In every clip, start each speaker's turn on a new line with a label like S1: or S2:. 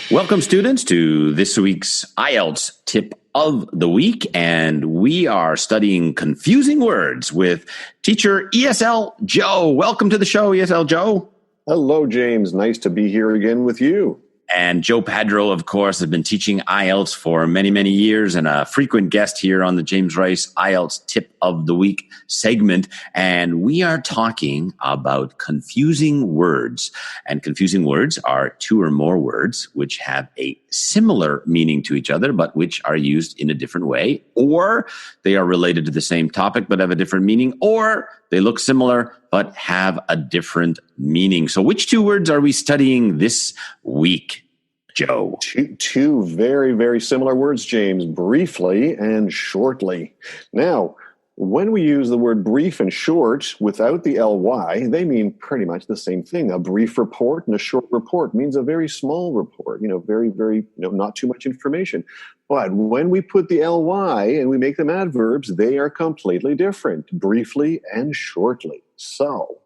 S1: Welcome, students, to this week's IELTS tip of the week, and we are studying confusing words with teacher ESL Joe. Welcome to the show, ESL Joe.
S2: Hello, James. Nice to be here again with you.
S1: And Joe Padro, of course, has been teaching IELTS for many, many years and a frequent guest here on the James Rice IELTS Tip of the Week segment. And we are talking about confusing words. And confusing words are two or more words which have a similar meaning to each other, but which are used in a different way, or they are related to the same topic but have a different meaning, or they look similar but have a different meaning. So which two words are we studying this week, Joe?
S2: Two very, very similar words, James, briefly and shortly. Now, when we use the word brief and short without the ly, they mean pretty much the same thing. A brief report and a short report means a very small report, very, very, not too much information. But when we put the ly and we make them adverbs, they are completely different, briefly and shortly. So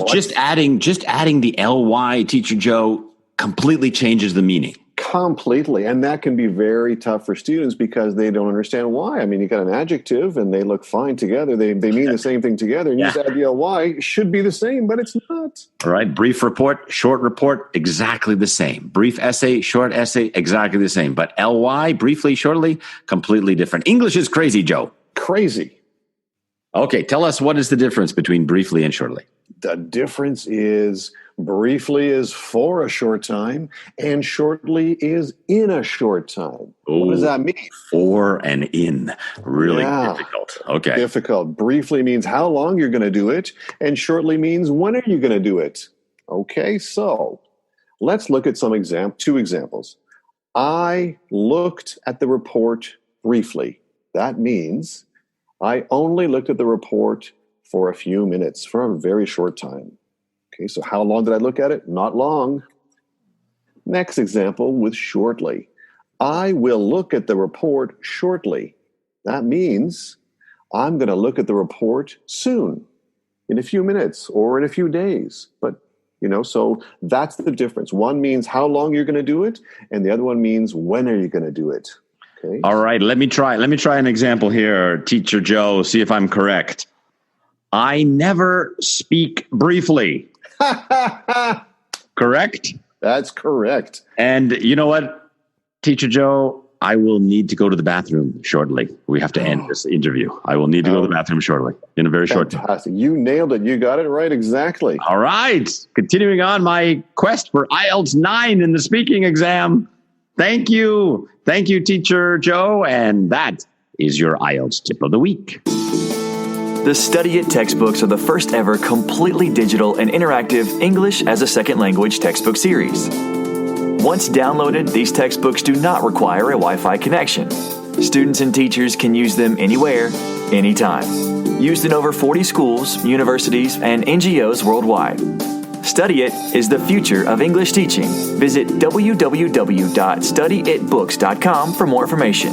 S1: just adding the ly, Teacher Joe, completely changes the meaning.
S2: Completely. And that can be very tough for students because they don't understand why. I mean, you got an adjective and they look fine together. They mean the same thing together. And you just add the ly, should be the same, but it's not.
S1: All right. Brief report, short report, exactly the same. Brief essay, short essay, exactly the same. But ly, briefly, shortly, completely different. English is crazy, Joe.
S2: Crazy.
S1: Okay. Tell us, what is the difference between briefly and shortly?
S2: The difference is briefly is for a short time and shortly is in a short time.
S1: Ooh,
S2: what does that mean?
S1: For and in. Really difficult. Okay.
S2: Difficult. Briefly means how long you're going to do it, and shortly means when are you going to do it. Okay, so let's look at two examples. I looked at the report briefly. That means I only looked at the report for a few minutes, for a very short time. Okay, so how long did I look at it? Not long. Next example with shortly. I will look at the report shortly. That means I'm going to look at the report soon, in a few minutes or in a few days. But, so that's the difference. One means how long you're going to do it, and the other one means when are you going to do it. Okay.
S1: All right, let me try an example here, Teacher Joe, see if I'm correct. I never speak briefly. Correct?
S2: That's correct.
S1: And you know what, Teacher Joe? I will need to go to the bathroom shortly. We have to end this interview. I will need to go to the bathroom shortly, in a very short time.
S2: You nailed it. You got it right. Exactly.
S1: All right. Continuing on my quest for IELTS 9 in the speaking exam. Thank you. Thank you, Teacher Joe. And that is your IELTS tip of the week.
S3: The Study It textbooks are the first ever completely digital and interactive English as a second language textbook series. Once downloaded, these textbooks do not require a Wi-Fi connection. Students and teachers can use them anywhere, anytime. Used in over 40 schools, universities, and NGOs worldwide. Study It is the future of English teaching. Visit www.studyitbooks.com for more information.